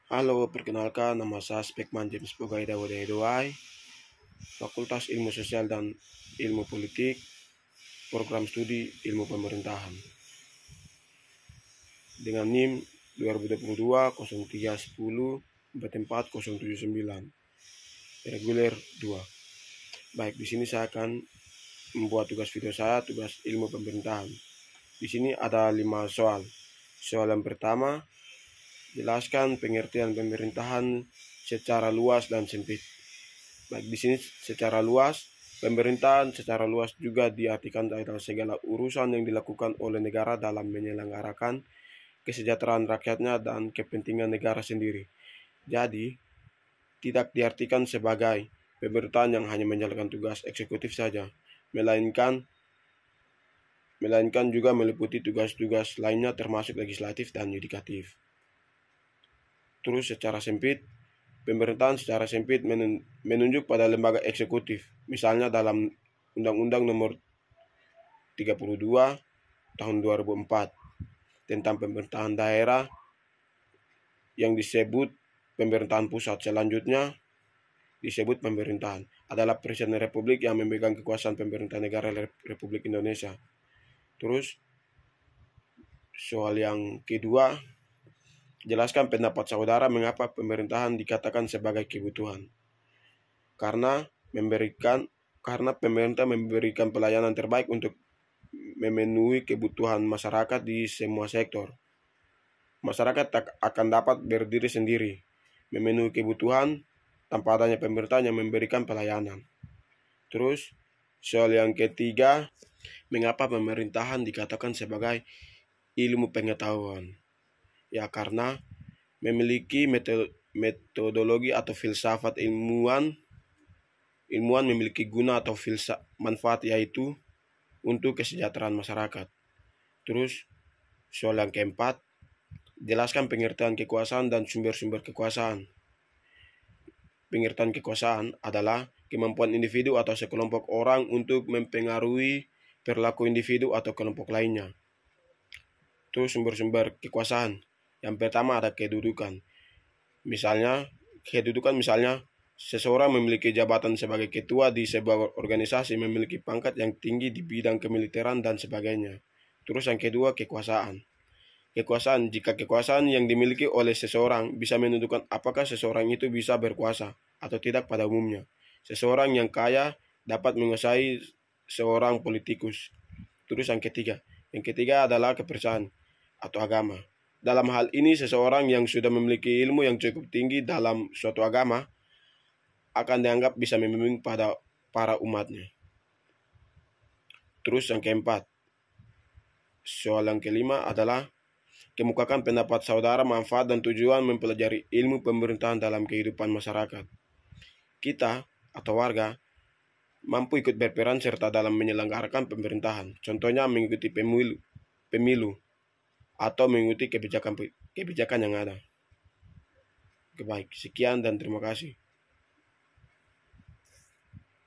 Halo, perkenalkan nama saya Spekman James Bogaida Wadai, Fakultas Ilmu Sosial dan Ilmu Politik, Program Studi Ilmu Pemerintahan. Dengan NIM 2022 0310 44079, reguler 2. Baik, di sini saya akan membuat tugas video saya, tugas ilmu pemerintahan. Di sini ada 5 soal. Soal yang pertama, jelaskan pengertian pemerintahan secara luas dan sempit. Baik, di sini secara luas, pemerintahan secara luas juga diartikan adalah segala urusan yang dilakukan oleh negara dalam menyelenggarakan kesejahteraan rakyatnya dan kepentingan negara sendiri. Jadi, tidak diartikan sebagai pemerintahan yang hanya menjalankan tugas eksekutif saja, melainkan juga meliputi tugas-tugas lainnya termasuk legislatif dan yudikatif. Terus secara sempit, pemerintahan secara sempit menunjuk pada lembaga eksekutif, misalnya dalam Undang-Undang Nomor 32 Tahun 2004 tentang pemerintahan daerah yang disebut pemerintahan pusat. Selanjutnya disebut pemerintahan adalah Presiden Republik yang memegang kekuasaan pemerintah negara Republik Indonesia. Terus soal yang kedua, jelaskan pendapat saudara mengapa pemerintahan dikatakan sebagai kebutuhan. Karena pemerintah memberikan pelayanan terbaik untuk memenuhi kebutuhan masyarakat di semua sektor. Masyarakat akan dapat berdiri sendiri, memenuhi kebutuhan tanpa adanya pemerintah yang memberikan pelayanan. Terus, soal yang ketiga, mengapa pemerintahan dikatakan sebagai ilmu pengetahuan? Ya, karena memiliki metodologi atau filsafat ilmuwan memiliki guna atau manfaat, yaitu untuk kesejahteraan masyarakat. Terus soal yang keempat, jelaskan pengertian kekuasaan dan sumber-sumber kekuasaan. Pengertian kekuasaan adalah kemampuan individu atau sekelompok orang untuk mempengaruhi perilaku individu atau kelompok lainnya. Terus sumber-sumber kekuasaan. Yang pertama ada kedudukan. Misalnya seseorang memiliki jabatan sebagai ketua di sebuah organisasi, memiliki pangkat yang tinggi di bidang kemiliteran dan sebagainya. Terus yang kedua, kekuasaan. Kekuasaan, jika kekuasaan yang dimiliki oleh seseorang bisa menentukan apakah seseorang itu bisa berkuasa atau tidak pada umumnya. Seseorang yang kaya dapat menguasai seorang politikus. Terus yang ketiga adalah kepercayaan atau agama. Dalam hal ini, seseorang yang sudah memiliki ilmu yang cukup tinggi dalam suatu agama akan dianggap bisa membimbing pada para umatnya. Terus yang keempat, soal yang kelima adalah kemukakan pendapat saudara manfaat dan tujuan mempelajari ilmu pemerintahan dalam kehidupan masyarakat. Kita atau warga mampu ikut berperan serta dalam menyelenggarakan pemerintahan. Contohnya mengikuti pemilu atau mengikuti kebijakan yang ada. Baik, sekian dan terima kasih.